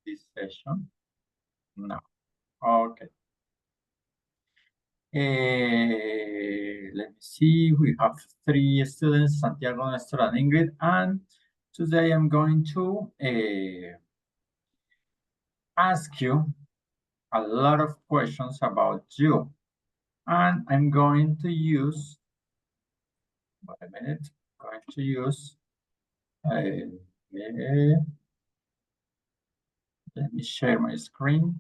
this session? No. Okay. Let me see. We have 3 students, Santiago, Nestor, and Ingrid. And today I'm going to ask you a lot of questions about you. And I'm going to use, wait a minute, I'm going to use, let me share my screen.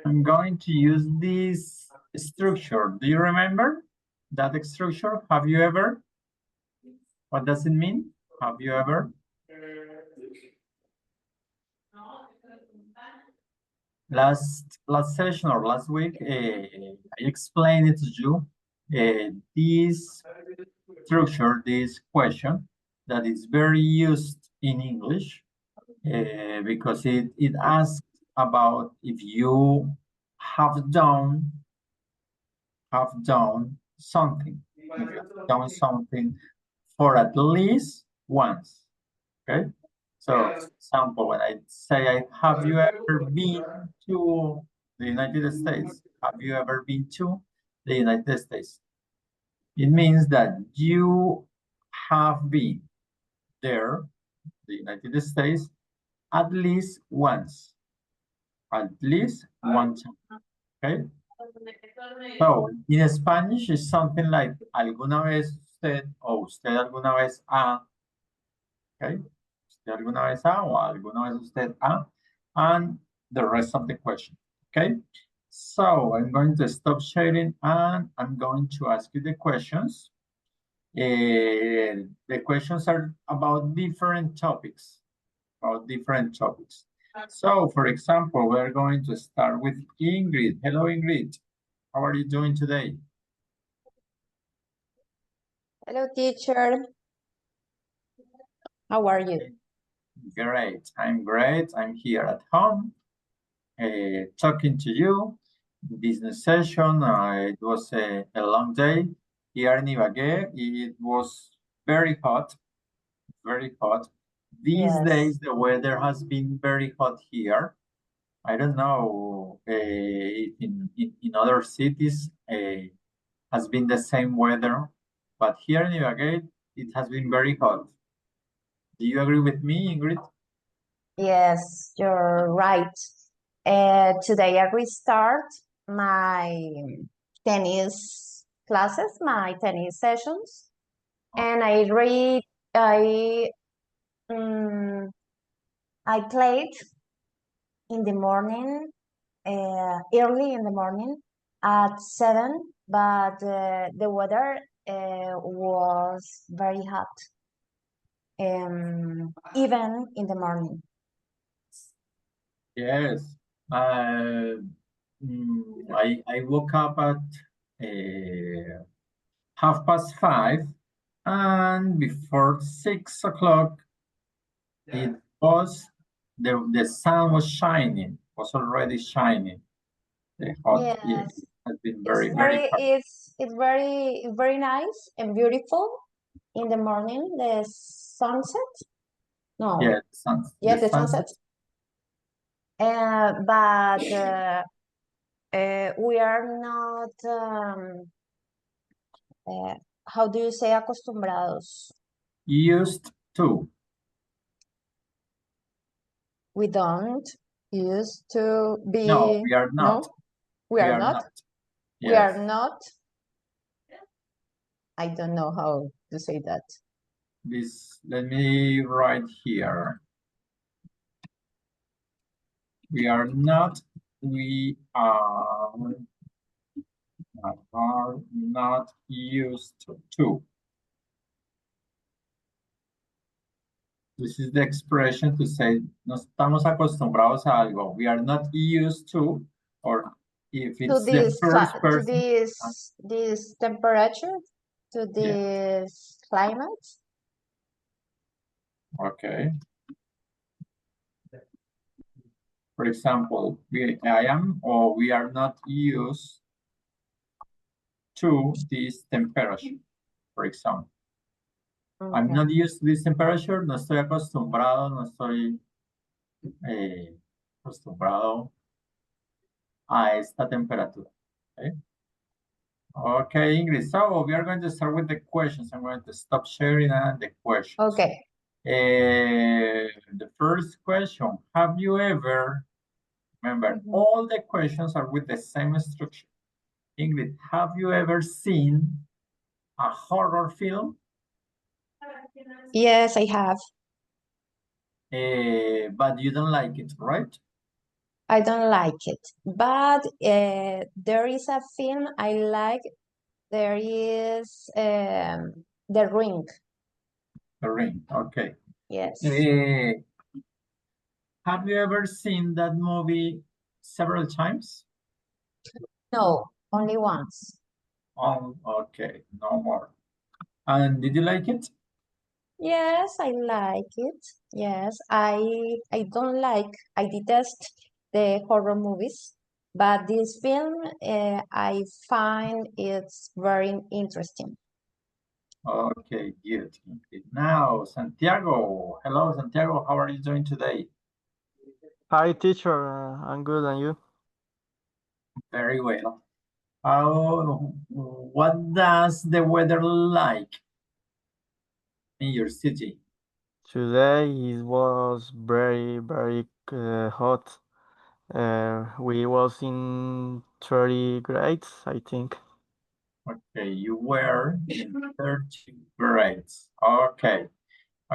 I'm going to use this structure. Do you remember that structure? Have you ever? What does it mean? Have you ever? Last session or last week, I explained it to you. This structure, this question, that is very used in English because it asks about if you have done something, if you have done something for at least once. Okay. So, for example, when I say, have you ever been to the United States? Have you ever been to the United States? It means that you have been there, the United States, at least once. At least one time. Okay. So, in Spanish, it's something like alguna vez usted o usted alguna vez ha. Okay. Usted alguna vez ha o alguna vez usted ha. And the rest of the question. Okay. So, I'm going to stop sharing and I'm going to ask you the questions. The questions are about different topics. So, for example, we're going to start with Ingrid. Hello, Ingrid. How are you doing today? Hello, teacher. How are you? Great. I'm great. I'm here at home talking to you. Business session. It was a long day here in Ibagué. It was very hot, very hot. These days, the weather has been very hot here. I don't know if in other cities has been the same weather, but here in Ibagué, it has been very hot. Do you agree with me, Ingrid? Yes, you're right. Today I restart my tennis classes, my tennis sessions, and I played in the morning, early in the morning at 7, but the weather was very hot, even in the morning. Yes. I woke up at 5:30, and before 6 o'clock, it was the sun was shining, was already shining. The hot Yes. has been very hot. It's very nice and beautiful in the morning. The sunset. No. Yeah, the sunset. But we are not. How do you say acostumbrados? Used to. We don't used to be. No, we are not. No, we are not. Yes. We are not. I don't know how to say that. Let me write here. We are not used to. This is the expression to say no estamos acostumbrados a algo. We are not used to, or if it's the first person. To this temperature, to this climate. Okay. For example, I am or we are not used to this temperature, for example. I'm Okay. not used to this temperature, no estoy acostumbrado, no estoy acostumbrado a esta temperatura. Okay? Okay, Ingrid, so we are going to start with the questions. I'm going to stop sharing and the questions. Okay. The first question, have you ever, remember, Mhm. all the questions are with the same structure. Ingrid, have you ever seen a horror film? Yes, I have. But you don't like it, right? I don't like it, but there is a film I like. There is The Ring. The Ring, okay. Yes. Have you ever seen that movie several times? No, only once. Okay, no more. And did you like it? Yes, I like it. Yes, I don't like, I detest the horror movies, but this film I find it's very interesting. Okay, good. Now, Santiago. Hello, Santiago. How are you doing today? Hi, teacher. I'm good, and you? Very well. What does the weather like in your city? Today it was very hot. We was in 30 grades, I think. Okay, you were in 30 grades. Okay.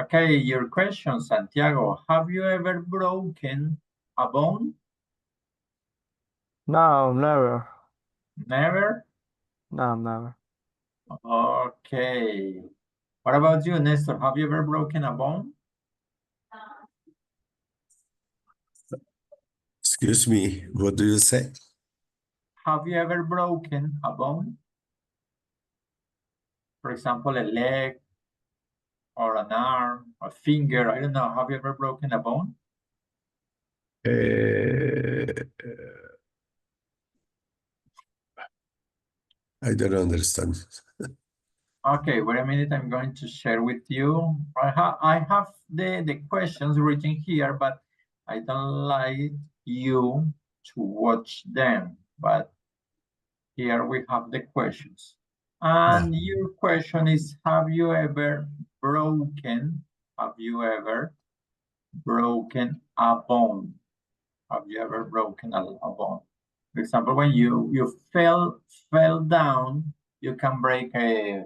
Okay, your question, Santiago. Have you ever broken a bone? No, never. Never? No, never. Okay. What about you, Nestor? Have you ever broken a bone? Excuse me, what do you say? Have you ever broken a bone? For example, a leg or an arm, a finger. I don't know. Have you ever broken a bone? I don't understand. Okay, wait a minute. I'm going to share with you. I have the questions written here, but I don't like you to watch them. But here we have the questions. And your question is, have you ever broken a bone? Have you ever broken a bone? For example, when you fell down, you can break a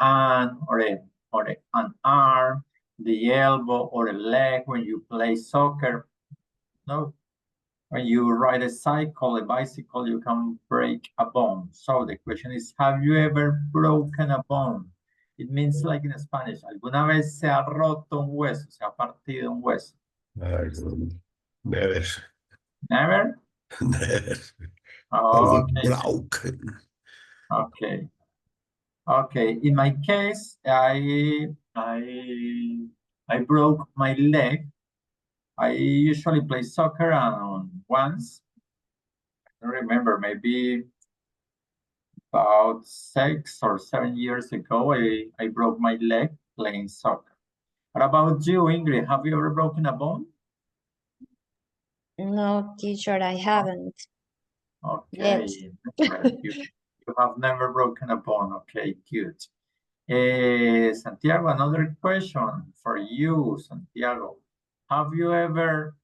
hand or an arm, the elbow or a leg when you play soccer. No, when you ride a cycle, a bicycle, you can break a bone. So the question is, have you ever broken a bone? It means like in Spanish, ¿alguna vez se ha roto un hueso? ¿Se ha partido un hueso? Never, Never? never. Okay, Broken. okay. Okay, in my case, I broke my leg. I usually play soccer, and once, I don't remember, maybe about 6 or 7 years ago, I broke my leg playing soccer. What about you, Ingrid? Have you ever broken a bone? No, teacher, I haven't. Yet. Okay, you have never broken a bone. Okay, good. Santiago, another question for you, Santiago. Have you ever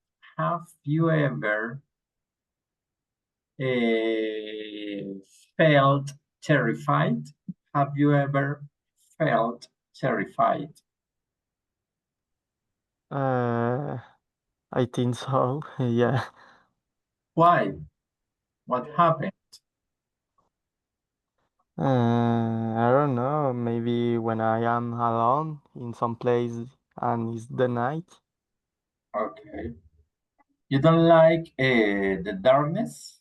felt terrified? Have you ever felt terrified? I think so. Yeah. Why? What happened? I don't know. Maybe when I am alone in some place and it's the night. Okay. You don't like the darkness?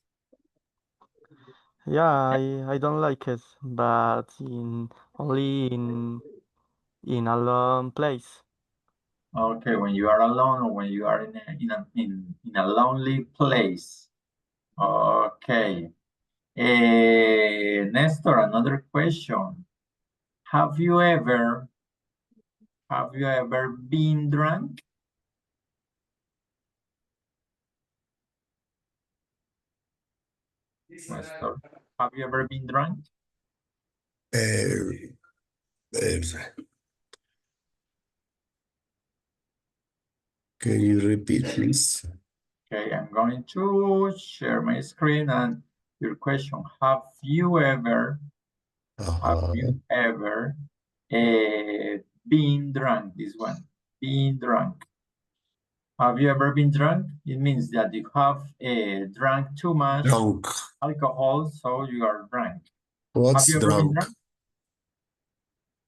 Yeah, I don't like it, but only in a long place. Okay, when you are alone or when you are in a lonely place. Okay. Nestor, another question. Have you ever Have you ever been drunk? Nestor, have you ever been drunk? Uh, can you repeat, please? Okay, I'm going to share my screen and your question. Have you ever been drunk? This one, been drunk. Have you ever been drunk? It means that you have drank too much Drunk. alcohol, so you are drunk. What's you ever been drunk? drunk?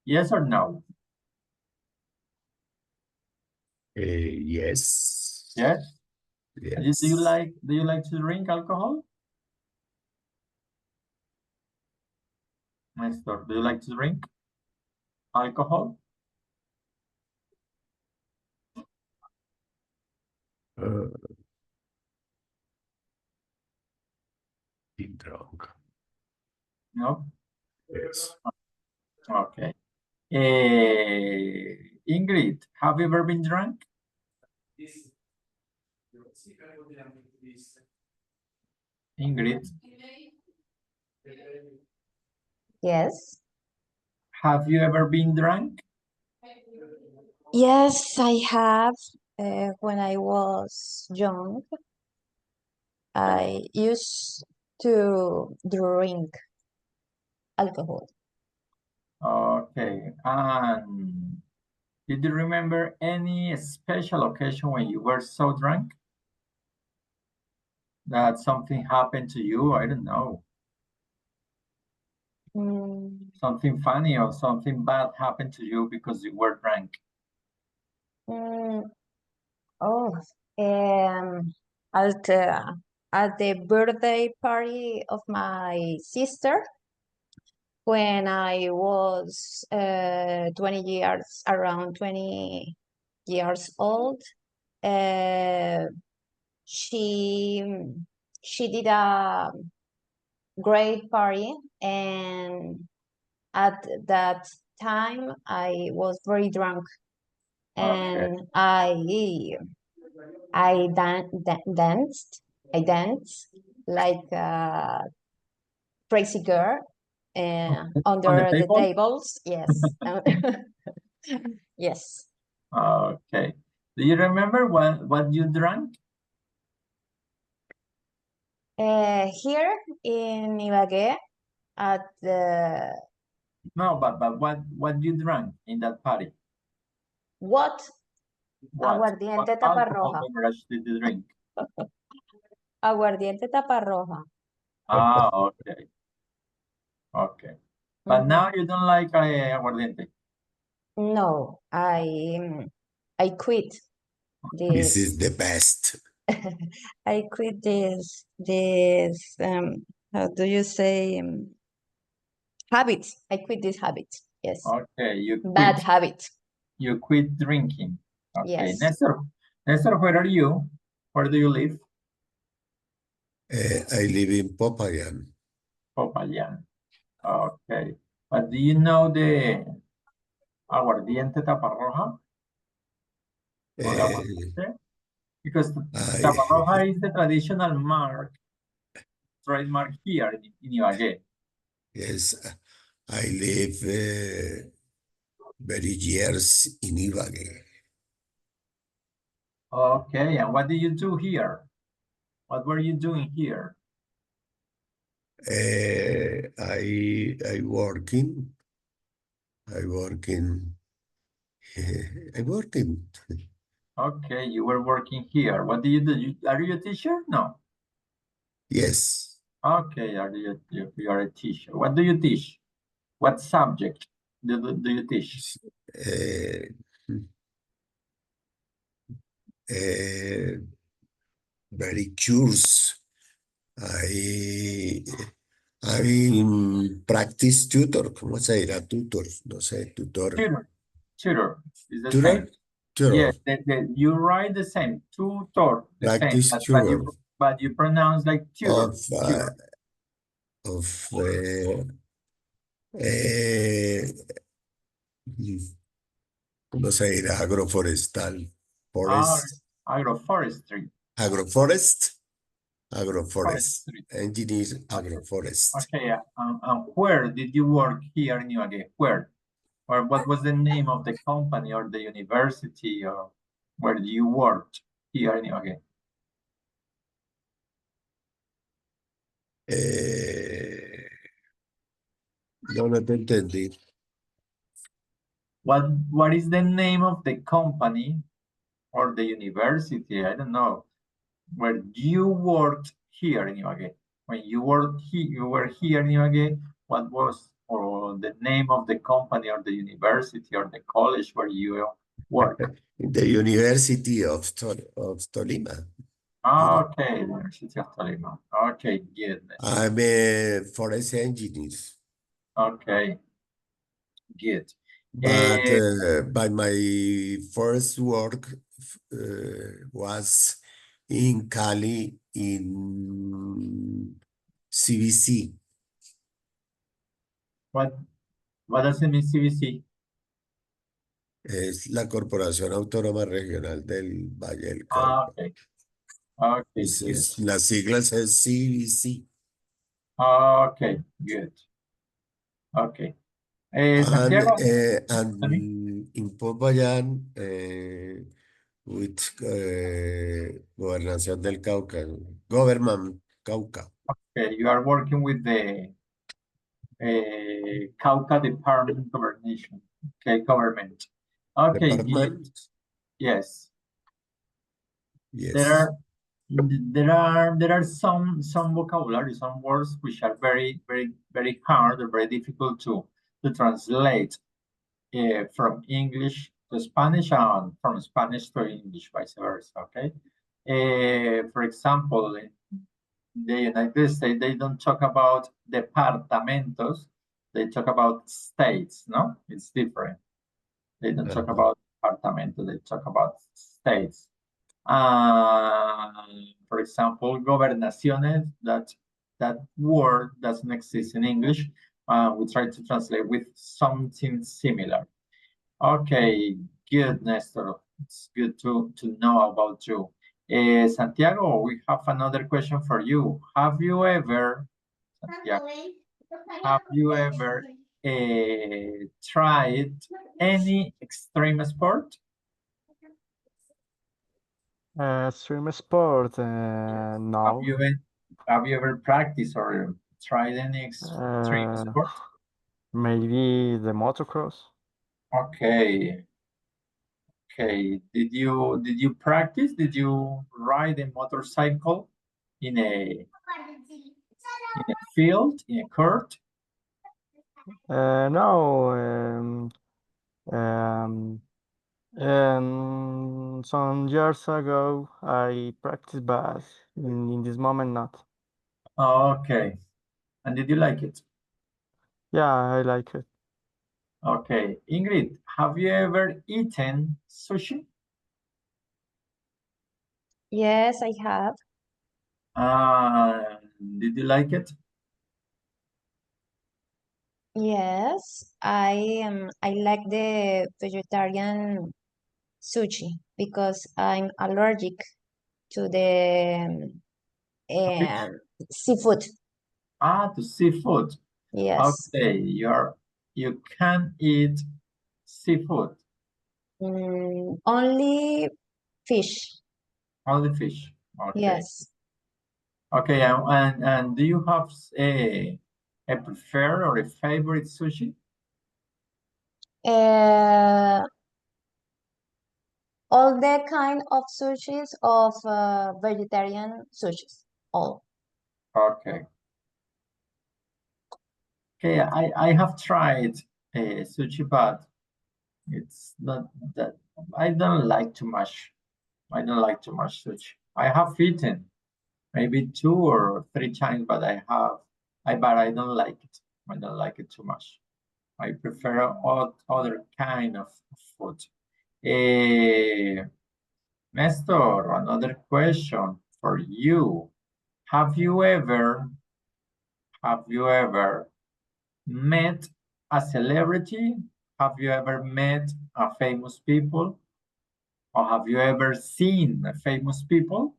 Yes or no? Yes. Yes. Yes. Do you like to drink alcohol? Nestor, do you like to drink alcohol? Been drunk. No? Yes. Okay. Ingrid, have you ever been drunk? Ingrid, Yes. have you ever been drunk? Yes, I have. When I was young, I used to drink alcohol. Okay. And did you remember any special occasion when you were so drunk that something happened to you? I don't know. Mm, Something funny or something bad happened to you because you were drunk. mm, oh, um, at the birthday party of my sister, when I was 20 years, around 20 years old, uh, she she did a great party, and at that time I was very drunk, Okay. and I danced like a crazy girl under the table? tables. Yes. Yes. Okay. Do you remember what you drank? Here in Ibagué, at the No, but what you drank in that party? what? What Aguardiente tapa alcohol roja. beverage did you drink? Aguardiente tapa roja. Ah, okay. Okay. But now you don't like aguardiente. No, I quit This is this. the best. I quit this how do you say habit. I quit this habit. Yes. Okay, you Bad quit. habit. You quit drinking. Okay. Yes. Nestor, where are you? Where do you live? I live in Popayan. Popayan. Okay. But do you know the aguardiente tapa roja? Or Uh, aguardiente? Because I, tapa roja is the traditional trademark here in Ibagué. yes, I live very years in Ibagué. Okay, and what do you do here? What were you doing here? I working. Okay, you were working here. What do you do? Are you a teacher? No. Yes. Okay, you are a teacher. What do you teach? What subject do you teach? Very curious. I'm practice tutor. ¿Cómo se dirá tutor? No sé, tutor. Tutor is the Tutor. same. Tutor. Yes, you write the same. Tutor, the Practice same. tutor. But you pronounce like tutor. Of No se dirá agroforestal. Ah, Forest. agroforestry. Agroforest. Agroforest. Forestry. Engineer agroforest. Okay, and where did you work here in Ibagué? Where? Or what was the name of the company or the university or where you worked here in Ibagué? No te entendí. What is the name of the company or the university? I don't know. Where you worked here in Ibagué. When you were here in Ibagué, what was or the name of the company or the university or the college where you worked? The University of Tolima. Okay, University of Tolima. Okay, goodness. I'm a forest engineer. Okay, good. But my first work was in Cali in CBC. What does it mean, CBC? Es la Corporación Autónoma Regional del Valle del Ah, Cauca. okay. Okay, Entonces, good. las siglas es CBC. Okay, good. Okay. Santiago, And in Popayán, with Gobernación del Cauca, Government Cauca. okay, you are working with the Cauca Department Governation. Okay, government. Okay, good. Department. Yes. Yes. There are some vocabulary, some words which are very hard or very difficult to translate from English to Spanish and from Spanish to English, vice versa. Okay. For example, in the United States, they don't talk about departamentos; they talk about states. No, it's different. They don't talk about departamentos; they talk about states. For example, gobernaciones, that word doesn't exist in English. We try to translate with something similar. Okay, good, Nestor. It's good to know about you. Santiago, we have another question for you. Have you ever, Santiago, tried any extreme sport? Extreme sport, no. Have you ever practiced or tried any extreme sport? Maybe the motocross. Okay. Okay. Did you practice? Did you ride a motorcycle in a field, in a court? No. Some years ago I practiced, but in this moment not. Okay. And did you like it? Yeah, I like it. Okay. Ingrid, have you ever eaten sushi? Yes, I have. Did you like it? Yes, I like the vegetarian sushi because I'm allergic to the seafood. To seafood. Yes. Okay, you can eat seafood, Only fish. only fish. Okay. Yes. Okay, and do you have a preferred or a favorite sushi? All the kind of sushis of vegetarian sushis. All. Okay. Okay, I have tried sushi, but it's not that I don't like too much. I don't like too much sushi. I have eaten maybe 2 or 3 times, but but I don't like it. I don't like it too much. I prefer other kind of food. Nestor, another question for you. Have you ever met a celebrity Have you ever met a famous people? Or have you ever seen a famous people?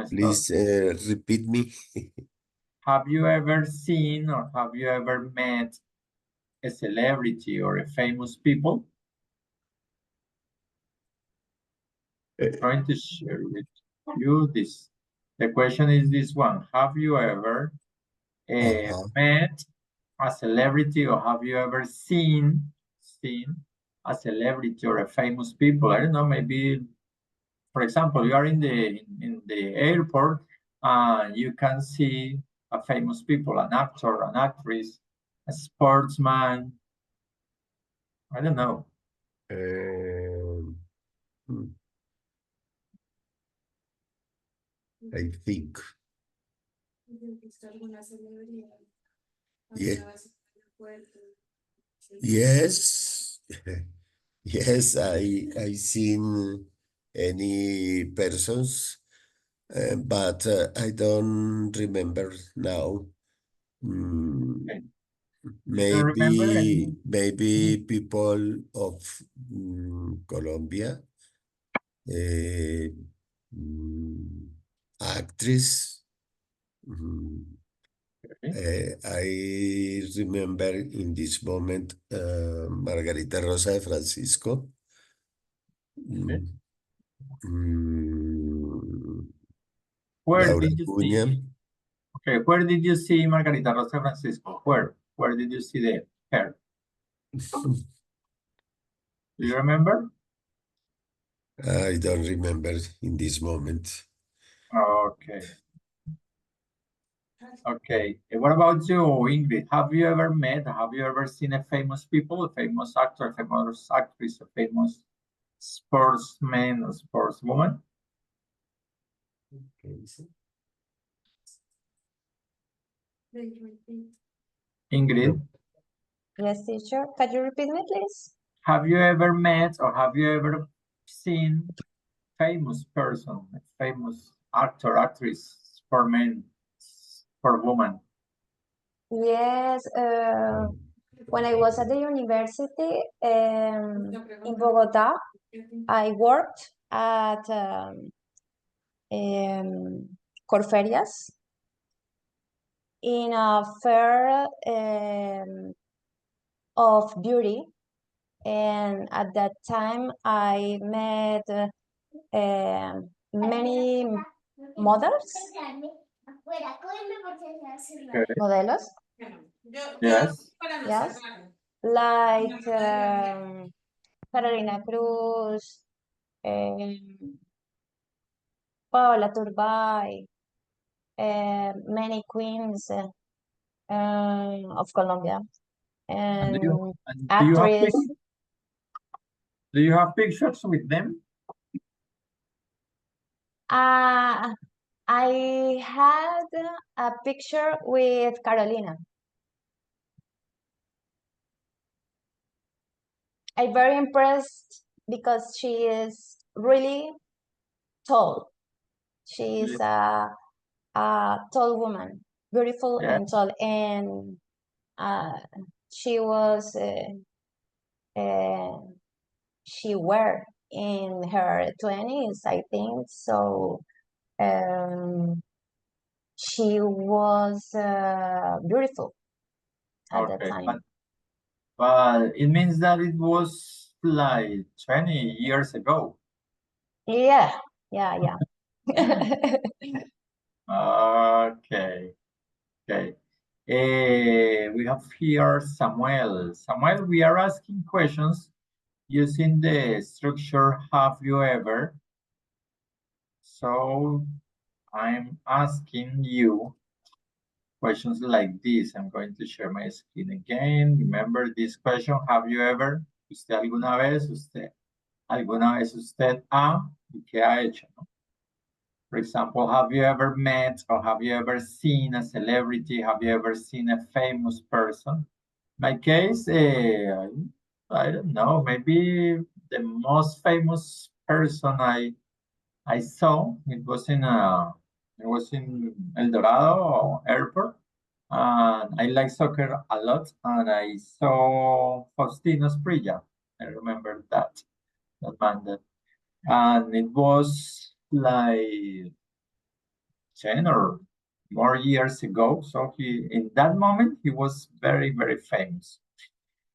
Please repeat me. Have you ever seen or have you ever met a celebrity or a famous people? I'm trying to share with you this. The question is this one. Have you ever met a celebrity or have you ever seen a celebrity or a famous people? I don't know, maybe, for example, you are in the airport and you can see a famous people, an actor, an actress, a sportsman. I don't know. I think. Yes. Yes, I seen any persons, but I don't remember now. Okay. You don't remember any? Maybe people of Colombia, actress. I remember in this moment Margarita Rosa de Francisco. Okay. Laura Where did you Acuña. see? Okay, where did you see Margarita Rosa Francisco? Where did you see her? Do you remember? I don't remember in this moment. Okay. Okay. What about you, Ingrid? Have you ever seen a famous people, a famous actor, a famous actress, a famous sportsman or sportswoman? Ingrid, Yes, teacher. Can you repeat me, please? have you ever met or have you ever seen famous person, a famous actor, actress, sportsman, sportswoman? Yes, when I was at the university in Bogota, I worked at Corferias in a fair of beauty, and at that time I met many models, Okay. modelos, Yes. yes, like Carolina Cruz, Paola Turbay, many queens of Colombia, And and do you have actress. do you have pictures with them? I had a picture with Carolina. I'm very impressed because she is really tall. She is a tall woman, beautiful Yeah. and tall, and she was she were in her 20s, I think. So she was beautiful at that Okay. time. But it means that it was like 20 years ago. Yeah. Okay. Okay. We have here Samuel. Samuel, we are asking questions using the structure have you ever. So I'm asking you questions like this. I'm going to share my screen again. Remember this question, have you ever? ¿Usted alguna vez? ¿Alguna vez usted ha? ¿Y qué ha hecho? ¿No? For example, have you ever met or have you ever seen a celebrity? Have you ever seen a famous person? My case, I don't know, maybe the most famous person I saw, it was in El Dorado Airport. And I like soccer a lot, and I saw Faustino Sprilla. I remember that man. And it was like 10 or more years ago. So in that moment, he was very, very famous.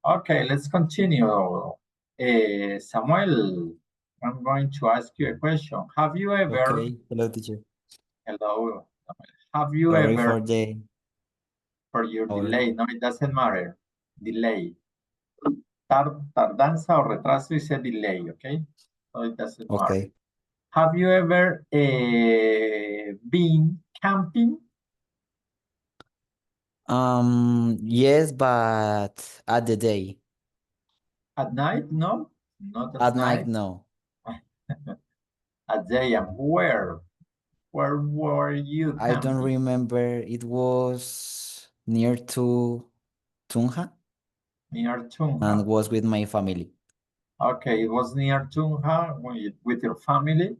Okay, let's continue. Samuel, I'm going to ask you a question. Have you ever, Okay, hello teacher. hello, have you Sorry ever, for the for your Or- delay, no, it doesn't matter, delay. Tardanza o retraso is a delay, okay? So it doesn't matter. okay. Have you ever been camping Yes, but at the day. at night? No, not At night, no. At day, and where? Where were you I don't camping? remember. It was near to Tunja Near Tunja. and was with my family. Okay, it was near Tunja with your family.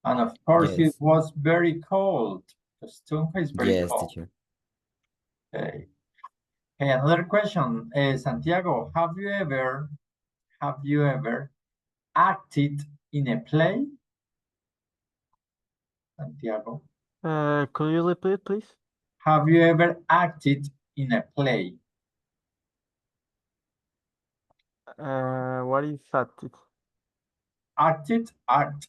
And of course, it Yes. was very cold because Tunja is very Yes, cold. teacher. Okay. Okay, another question, Santiago, have you ever acted in a play? Santiago, Could you repeat, please? have you ever acted in a play? What is that? Acted, act,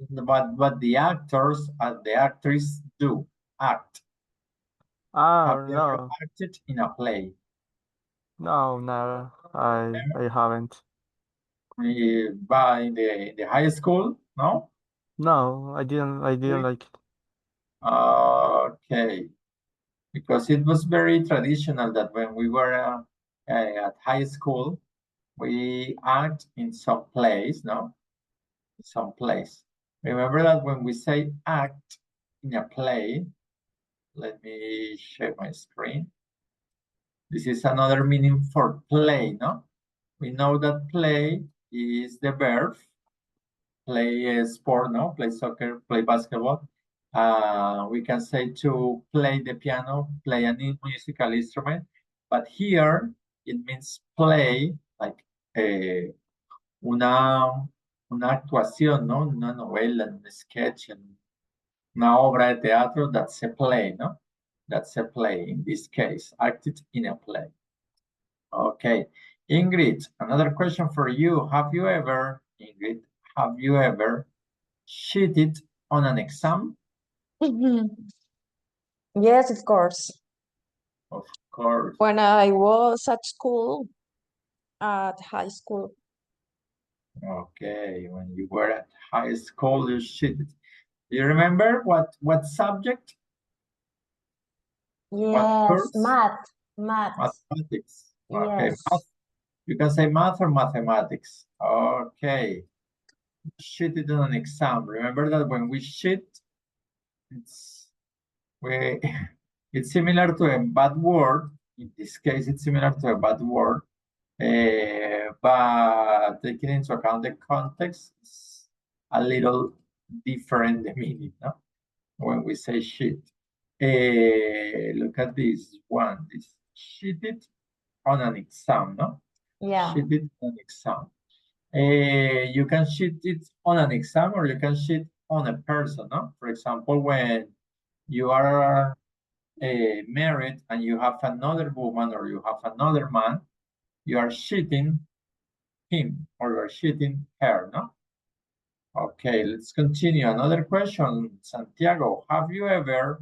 but the actors and the actress do act. Ah, Have you ever no, acted in a play? no, never. I haven't. By the high school? No? No, I didn't like it. Okay. Because it was very traditional that when we were at high school, we act in some place, no? Some place. Remember that when we say act in a play, let me share my screen. This is another meaning for play, no? We know that play is the verb, play a sport, no? Play soccer, play basketball. We can say to play the piano, play a musical instrument, but here it means play like una actuación, ¿no? Una novela, un sketch, una obra de teatro, that's a play, no? That's a play in this case, acted in a play. Okay, Ingrid, another question for you. Have you ever, Ingrid, have you ever cheated on an exam? Yes, of course. Of course. When I was at school, at high school. Okay, when you were at high school, you cheated. Do you remember what subject? Yes, course? math. Mathematics. Okay, Yes. math. You can say math or mathematics. Okay. Cheated on an exam. Remember that when we cheat, it's similar to a bad word. In this case, it's similar to a bad word. But taking into account the context, it's a little different the meaning, no? When we say cheat. Look at this one. This cheated on an exam, no? Yeah. Cheated on an exam. You can cheat it on an exam or you can cheat on a person, no? For example, when you are married and you have another woman or you have another man, you are cheating him or you are cheating her, no? Okay, let's continue. Another question, Santiago, have you ever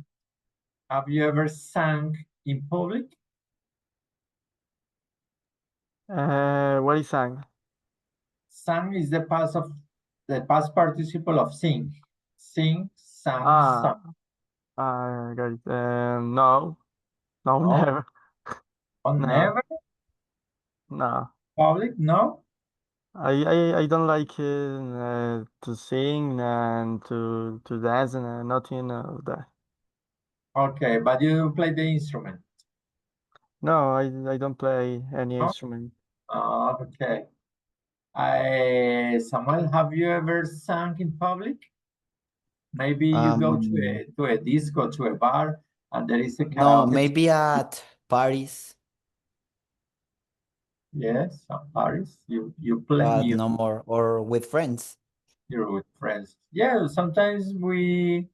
sang in public? What is sang? Sang is the past participle of sing. Sing, sang, Ah, sung. I got it. No, No? never. Oh, No. never? No. Public? No? I don't like to sing and to dance and nothing of that. Okay, but you play the instrument. No, I don't play any No? instrument. Okay. Samuel, have you ever sung in public? Maybe you go to a disco, to a bar, And there is a No, karaoke. maybe at Paris, Yes, some Paris. You play but music. no more, or with friends. You're with friends. Yeah, sometimes we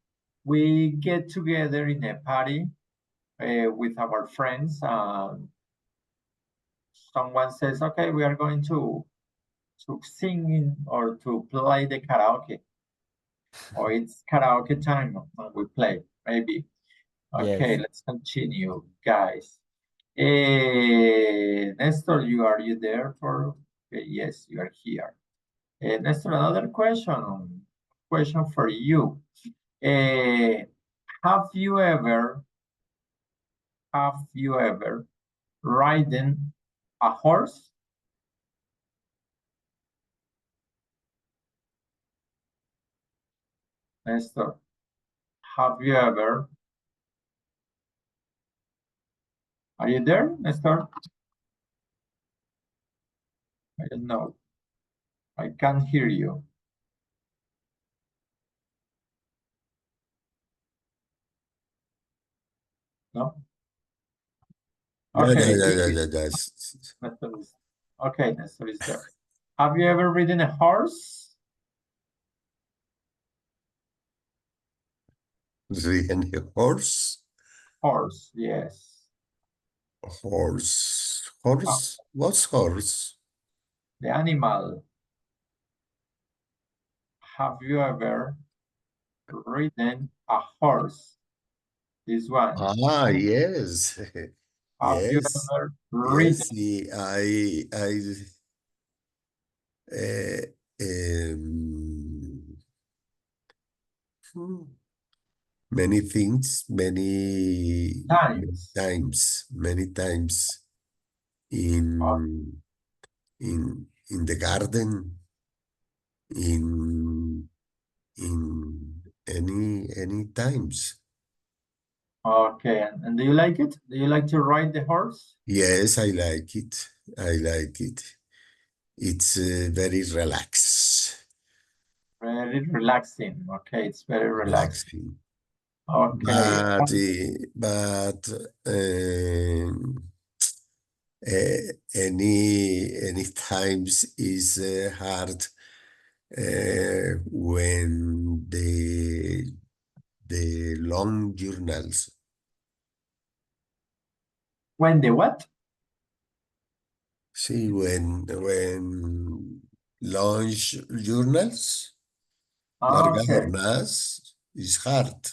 get together in a party with our friends. Someone says, "Okay, we are going to sing or to play the karaoke, or it's karaoke time when we play, maybe." Okay, Yes. let's continue, guys. Nestor, are you there for? Okay, yes, you are here. Nestor, another question for you. Have you ever ridden a horse? Nestor, have you ever? Are you there, Nestor? I don't know. I can't hear you. No? Okay. Nestor is, okay, Nestor is there. Have you ever ridden a horse? Ridden a horse? Horse, yes. Horse. Horse? What's horse? The animal. Have you ever ridden a horse? This one. Ah, yes. Have you Yes. ever ridden? Yes, uh, um, many things, many Times. many times in in the garden, in any times. Okay, and do you like it? Do you like to ride the horse? Yes, I like it. I like it. It's very relaxed. Very relaxing. Okay, it's very relaxing. Relaxing. Okay. But any times is hard when the long journals. When the what? See, when long journals, largas Okay. jornadas is hard.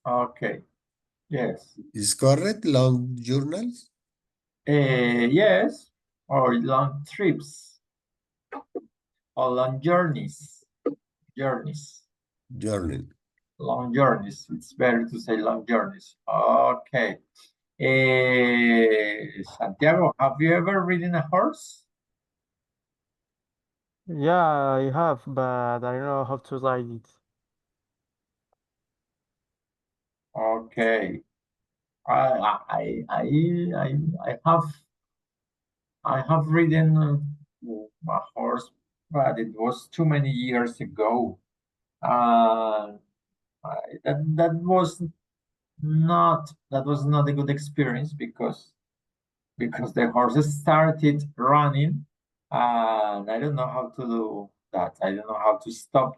Okay. Yes. Is correct? Long journals? Yes. Or long trips. Or long journeys. Journeys. Journal. Long journeys. It's better to say long journeys. Okay. Santiago, have you ever ridden a horse? Yeah, I have, but I don't know how to ride it. Okay. I have ridden a horse, but it was too many years ago. That was not a good experience because the horses started running, and I don't know how to do that. I don't know how to stop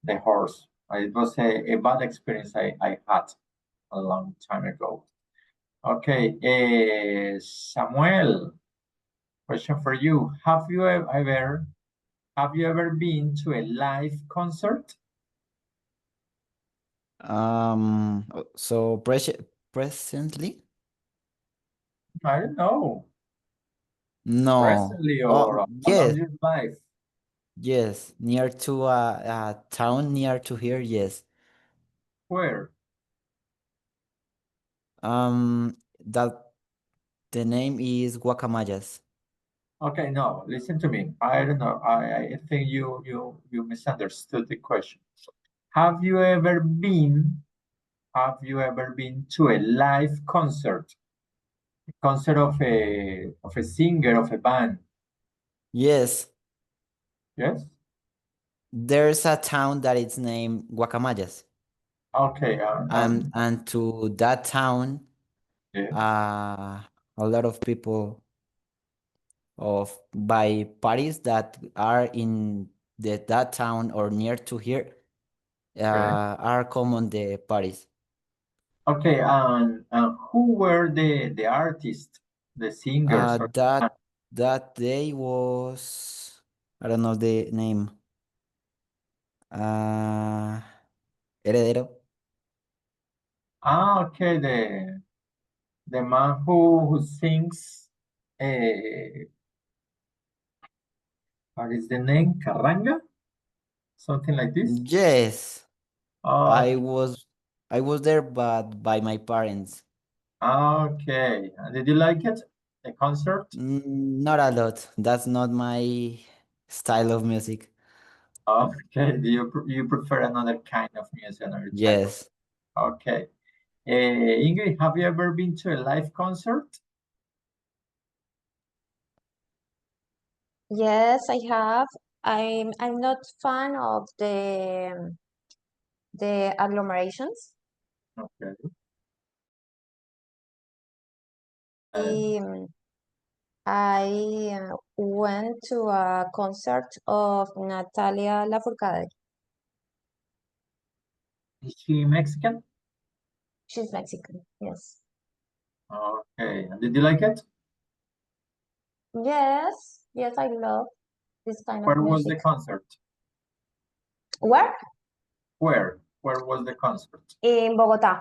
the horse. It was a bad experience I had a long time ago. Okay, Samuel, question for you. Have you ever been to a live concert? So presently? I don't know. No. Recently Oh, or yes, along your life? yes. Near to a town near to here, yes. Where? That the name is Guacamayas. Okay, no, listen to me. I don't know. I think you misunderstood the question. Have you ever been to a live concert? A concert of a singer, of a band? Yes, Yes? there's a town that is named Guacamayas. Okay, And to that town, yeah. a lot of people of by parties that are in that town or near to here are common the parties. Okay, and who were the artists, the singers? Or That day was, I don't know the name. Heredero. okay, the man who sings, what is the name? Carranga? Something like this? Yes, Oh, I was there, but by my parents. okay. And did you like it? The concert? Not a lot. That's not my style of music. Okay. Do you prefer another kind of music, another type of? Yes. Okay. Ingrid, have you ever been to a live concert? Yes, I have. I'm not fan of the agglomerations. Okay. Um, I went to a concert of Natalia Lafourcade. Is she Mexican? She's Mexican, yes. Okay. And did you like it? Yes, yes, I love this kind of Where was the music. concert? Where? Where? Where was the concert? In Bogota.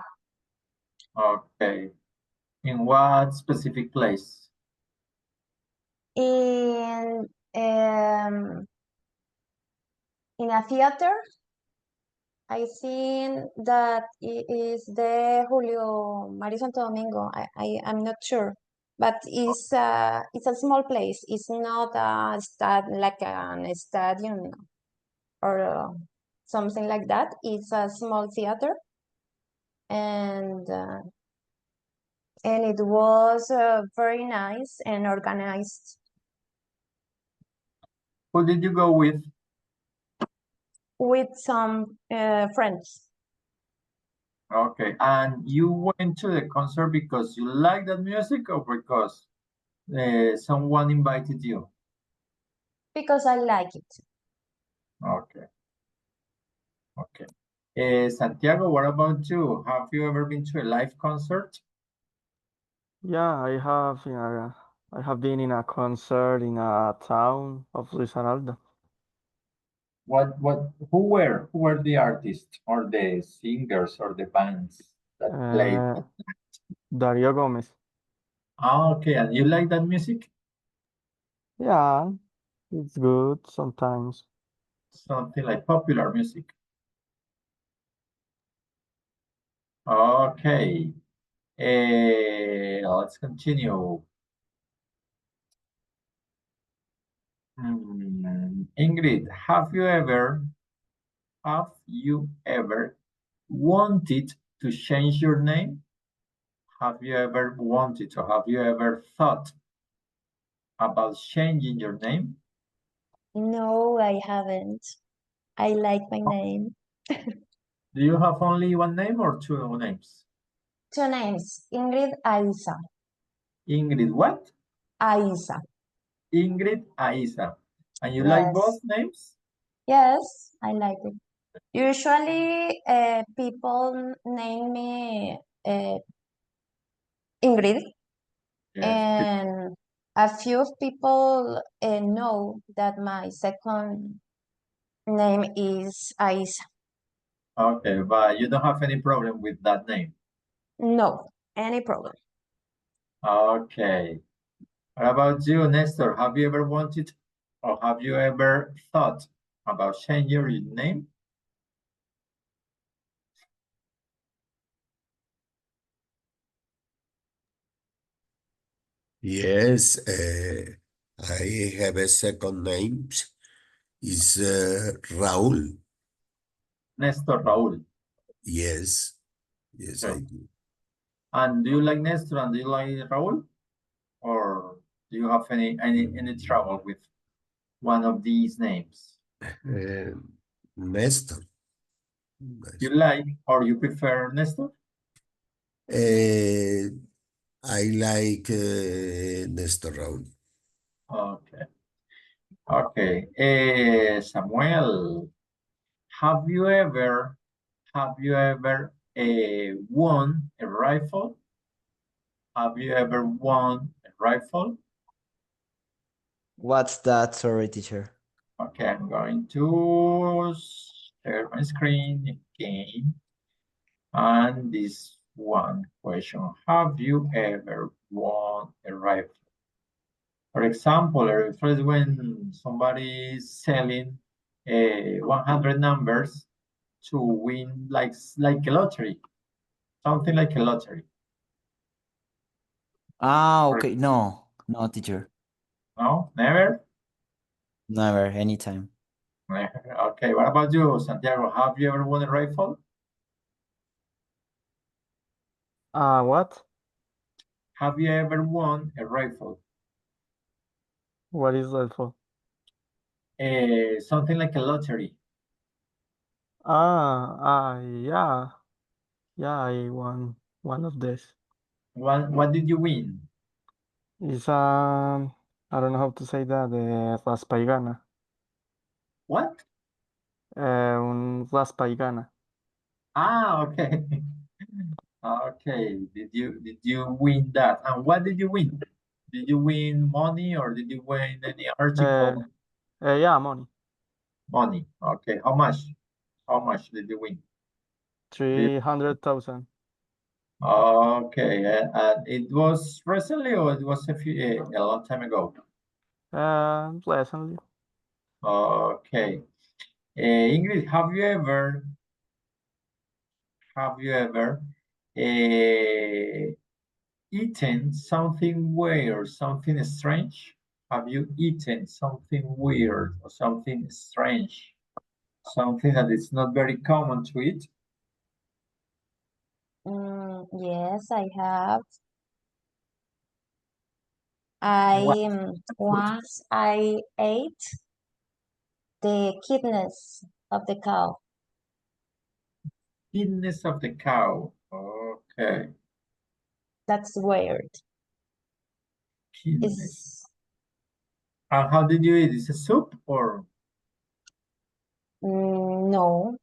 Okay. In what specific place? In um, in a theater. I think that it is the Julio Mario Santo Domingo. I'm not sure, but it's a small place. It's not a like a stadium or something like that. It's a small theater, and it was very nice and organized. Who did you go with? With some friends. Okay. And you went to the concert because you like that music or because someone invited you? Because I like it. Okay. Okay. Santiago, what about you? Have you ever been to a live concert? Yeah, I have been in a concert in a town of Risaralda. Who were the artists or the singers or the bands that played? Dario Gomez. Okay, and you like that music? Yeah, it's good sometimes. Something like popular music. Okay. Let's continue. Ingrid, have you ever wanted to change your name? Have you ever wanted or have you ever thought about changing your name? No, I haven't. I like my name. Do you have only one name or two names? Two names, Ingrid Aiza. Ingrid what? Aiza. Ingrid Aiza. And you like both Yes. names? Yes, I like it. Usually, people name me Ingrid, Yes. and a few people know that my second name is Aiza. Okay, but you don't have any problem with that name. No, any problem. Okay. What about you, Nestor? Have you ever wanted or have you ever thought about changing your name? Yes, I have a second name. Is Raúl. Nestor Raúl. Yes, yes, I Okay. do. And do you like Nestor and do you like Raúl? Or do you have any trouble with one of these names? Nestor. You like or you prefer, Nestor? I like Nestor Raúl. Okay. Okay. Samuel, have you ever won a rifle? Have you ever won a rifle? What's that? Sorry, teacher. Okay, I'm going to share my screen again. And this one question, have you ever won a rifle? For example, a rifle is when somebody is selling 100 numbers to win like a lottery, something like a lottery. Ah, For- okay. No, no, teacher. No, never? Never, anytime. Okay, what about you, Santiago? Have you ever won a rifle? What? Have you ever won a rifle? What is that for? Something like a lottery. Yeah. Yeah, I won one of this. What did you win? It's I don't know how to say that, raspa y gana. What? Un raspa y gana. Ah, okay. Okay. Did you win that? And what did you win? Did you win money or did you win any article? Yeah, money. Money. Okay. How much? How much did you win? 300,000. Okay. And it was recently or it was a long time ago? Recently. Okay. Ingrid, have you ever eaten something weird, something strange? Have you eaten something weird or something strange? Something that is not very common to eat? Yes, I have. Once I ate the kidneys of the cow. Kidneys of the cow. Okay. That's weird. Kidneys. It's And how did you eat? Is it soup or? no,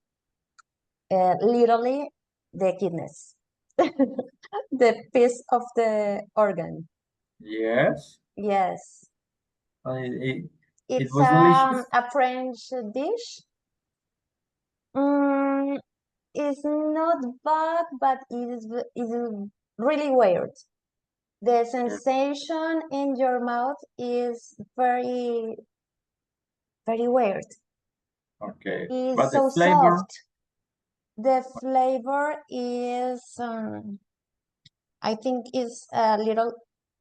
literally the kidneys, the piece of the organ. Yes. Yes, It it's was delicious. a French dish. It's not bad, but is really weird. The sensation in your mouth is very, very weird. Okay. It's But the so flavor, soft. The flavor is, I think, is a little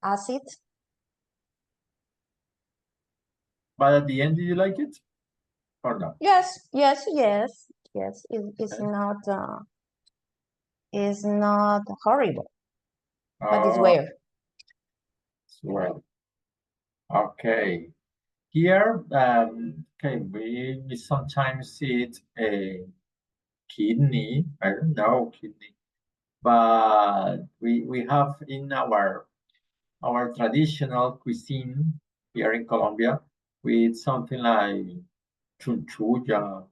acid. but at the end, did you like it or not? Yes, yes, yes, yes. It's Okay. not horrible, but it's Oh, weird. well. Okay. Here, okay, we sometimes eat a kidney. I don't know kidney, but we have in our traditional cuisine here in Colombia, we eat something like chunchulla,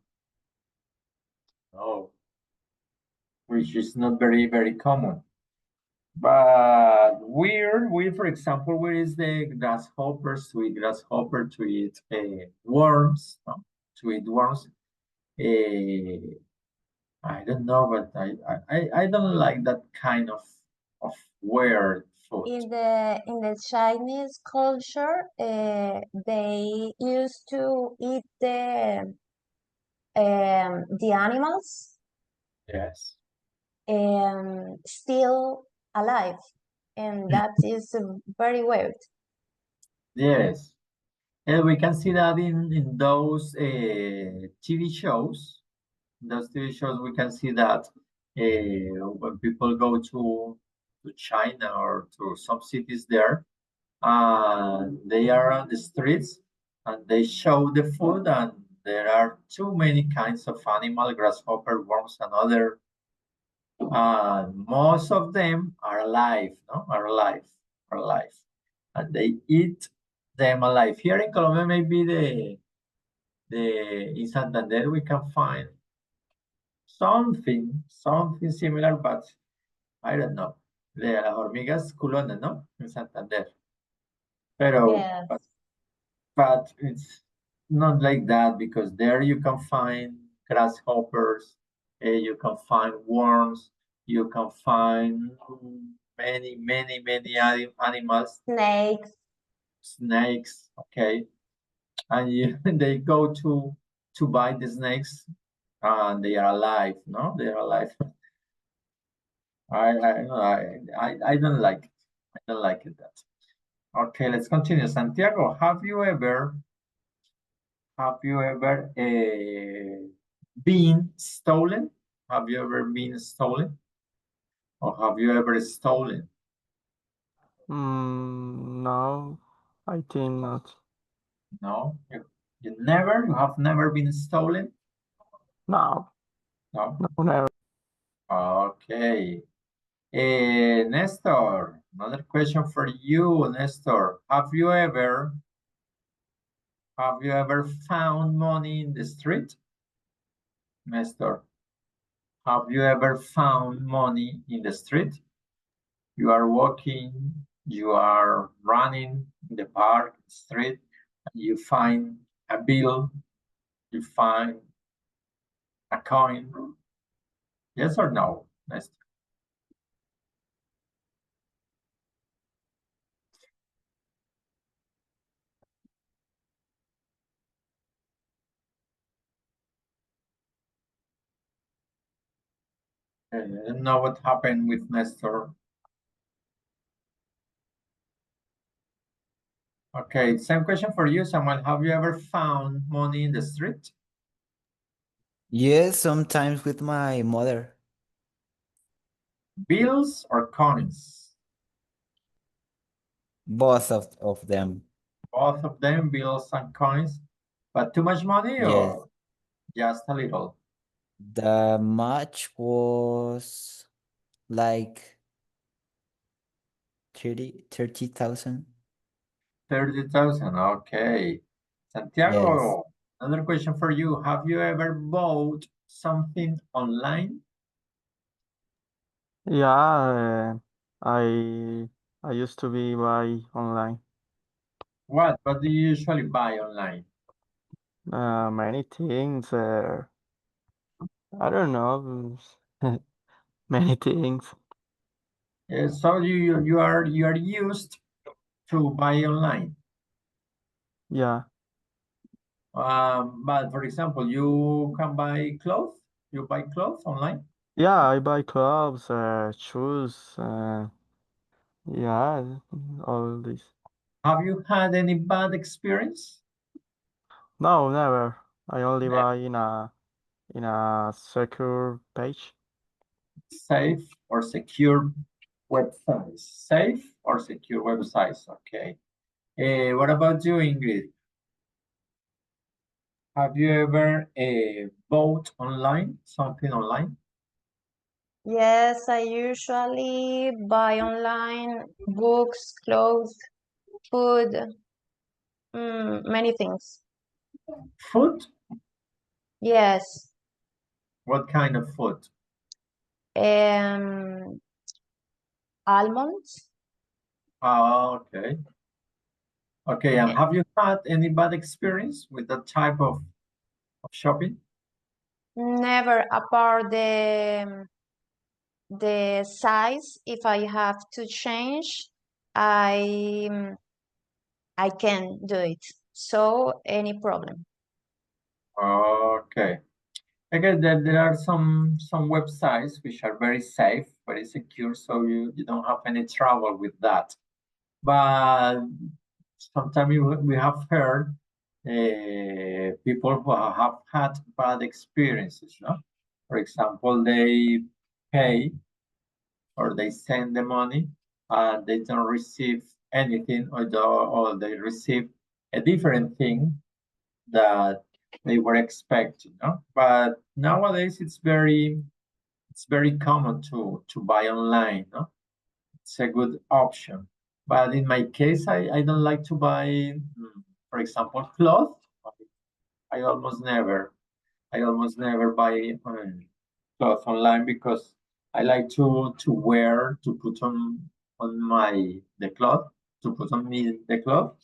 no, which is not very common. But we, for example, where is the grasshoppers to eat grasshopper, to eat worms, no? To eat worms. I don't know, but I don't like that kind of weird food. In the Chinese culture, they used to eat the animals Yes. still alive, and that is very weird. Yes. And we can see that in those TV shows. In those TV shows, we can see that when people go to China or to some cities there, they are on the streets and they show the food and there are too many kinds of animal, grasshopper, worms, and other. Most of them are alive, no? Are alive, and they eat them alive. Here in Colombia, maybe in Santander we can find something similar, but I don't know. De las hormigas culonas, ¿no? En Santander. Pero, Yes. but it's not like that because there you can find grasshoppers, you can find worms, you can find many animals, snakes, okay, and they go to buy the snakes, and they are alive, no? They are alive. I don't like it. I don't like it that. Okay, let's continue. Santiago, have you ever been stolen? Have you ever been stolen? Or have you ever stolen? No, I think not. No, you have never been stolen? No, No. no, never. Okay. Nestor, another question for you, Nestor. Have you ever found money in the street? Nestor, have you ever found money in the street? You are walking, you are running in the park, street, and you find a bill, you find a coin. Yes or no, Nestor? I don't know what happened with Nestor. Okay, same question for you, Samuel. Have you ever found money in the street? Yes, sometimes with my mother. Bills or coins? Both of them. Both of them, bills and coins. But too much money Yes. or just a little? The match was like 30,000. 30,000, okay. Santiago, another question for you. Have you ever bought something online? Yeah, I used to be buy online. What do you usually buy online? Many things. I don't know. Many things. So you are used to buy online. Yeah. But for example, you can buy clothes. You buy clothes online? Yeah, I buy clothes, shoes, yeah, all this. Have you had any bad experience? No, never. I only Never. buy in a secure page. Safe or secure websites? Safe or secure websites? Okay. What about you, Ingrid? Have you ever bought online, something online? Yes, I usually buy online books, clothes, food, many things. Food? Yes. What kind of food? Almonds. Okay. Okay, and have you had any bad experience with that type of shopping? Never, apart the size. If I have to change, I can do it. So any problem. Okay. I guess that there are some websites which are very safe, very secure, so you don't have any trouble with that. But sometimes we have heard people who have had bad experiences, no? For example, they pay or they send the money and they don't receive anything, or they receive a different thing that they were expecting, no? But nowadays it's very common to buy online, no? It's a good option. But in my case, I don't like to buy, for example, clothes. I almost never buy clothes online because I like to wear, to put on the cloth, to put on me the cloth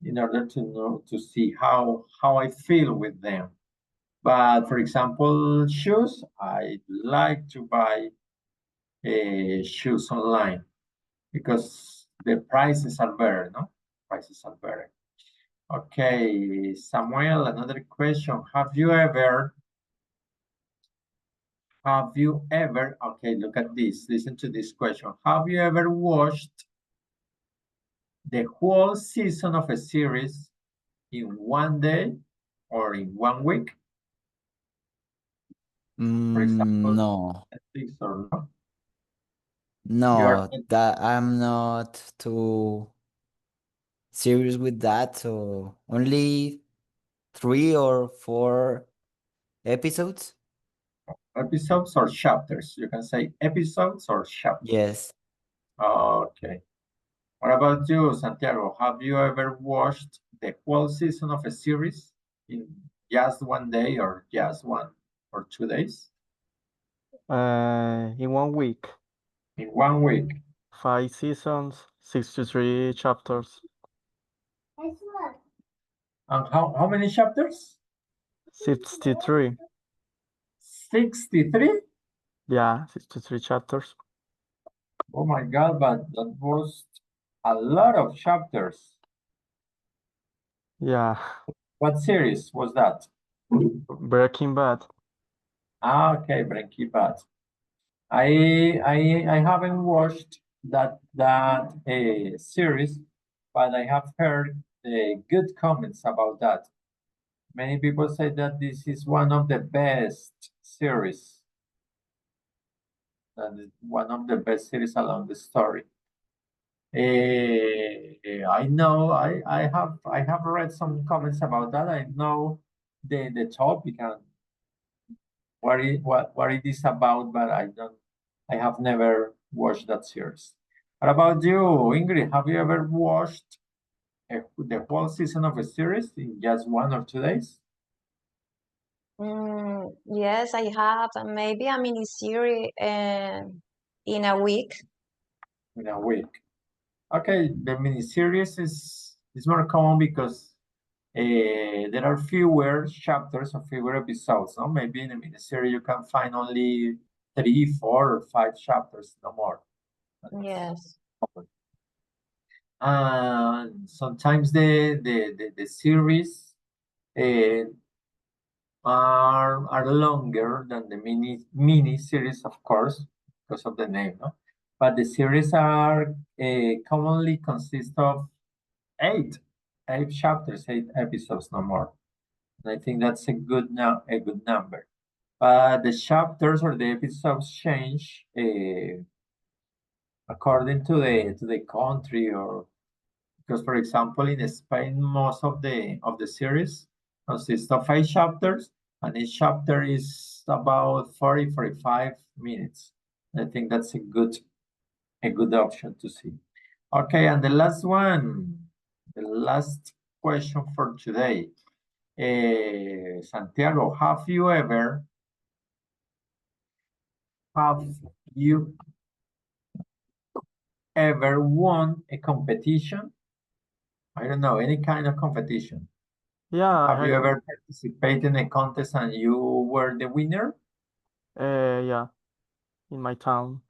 in order to know, to see how I feel with them. But for example, shoes, I like to buy shoes online because the prices are better, no? Prices are better. Okay, Samuel, another question. Have you ever, okay, look at this, listen to this question. Have you ever watched the whole season of a series in one day or in 1 week? For example, No, Netflix or no? no, that I'm not too serious with that. So only 3 or 4 episodes. Episodes or chapters? You can say episodes or chapters. Yes. Okay. What about you, Santiago? Have you ever watched the whole season of a series in just 1 day or just 1 or 2 days? In 1 week, In 1 week. 5 seasons, 63 chapters, And how many chapters? 63. 63? Yeah, 63 chapters. Oh my God, but that was a lot of chapters. Yeah, What series was that? Breaking Bad. Ah, okay, Breaking Bad. I haven't watched that series, but I have heard good comments about that. Many people say that this is one of the best series. That is one of the best series along the story. I know I have read some comments about that. I know the topic and what it is about, but I have never watched that series. What about you, Ingrid? Have you ever watched the whole season of a series in just 1 or 2 days? Yes, I have maybe a mini series in a week. In a week. Okay, the miniseries is more common because there are fewer chapters or fewer episodes. No, maybe in a miniseries you can find only 3, 4, or 5 chapters, no more. Yes. And sometimes the series are longer than the mini series, of course, because of the name, no? But the series are commonly consist of 8 chapters, 8 episodes, no more. And I think that's a good number. But the chapters or the episodes change according to the country, or because, for example, in Spain, most of the series consists of 8 chapters, and each chapter is about 45 minutes. I think that's a good option to see. Okay, and the last one, the last question for today. Santiago, have you ever won a competition? I don't know, any kind of competition. Yeah, Have you ever participated in a contest and you were the winner? yeah, in my town.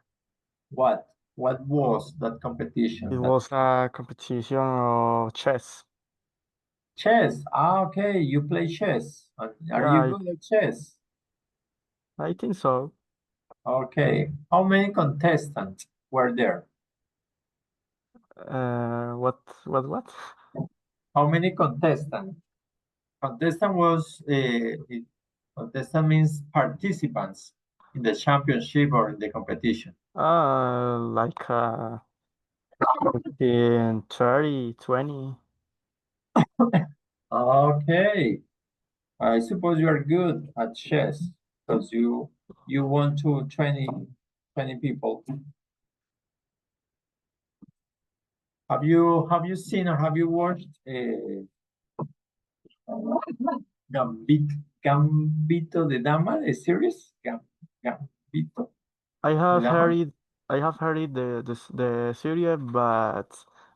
What was that competition? It was a competition of chess. Chess. Ah, okay, you play chess. Are Yeah, you good at chess? I think so. Okay. How many contestants were there? What? How many contestants? Contestant means participants in the championship or in the competition. Like in 30, 20. Okay. I suppose you are good at chess because you won to 20 people. Have you seen or have you watched Gambito de Dama, the series? Gambito. I have Dama? heard the series, but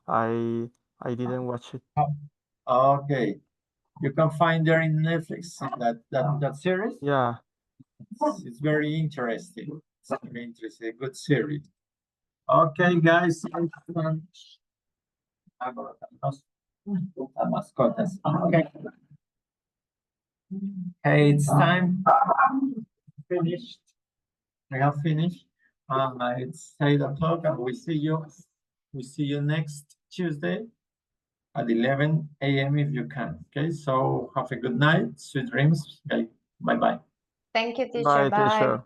I didn't watch it. Okay. You can find there in Netflix that series. Yeah. It's very interesting. It's very interesting. Good series. Okay, guys. Mascotas. Okay. Hey, it's time. Finished. We have finished. It's 8 o'clock, and we see you next Tuesday at 11 a.m. if you can. Okay, so have a good night, sweet dreams. Okay, bye-bye. Thank you, teacher. Bye, Bye. teacher.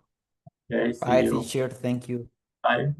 Okay, see Bye, you. teacher. Thank you. Bye.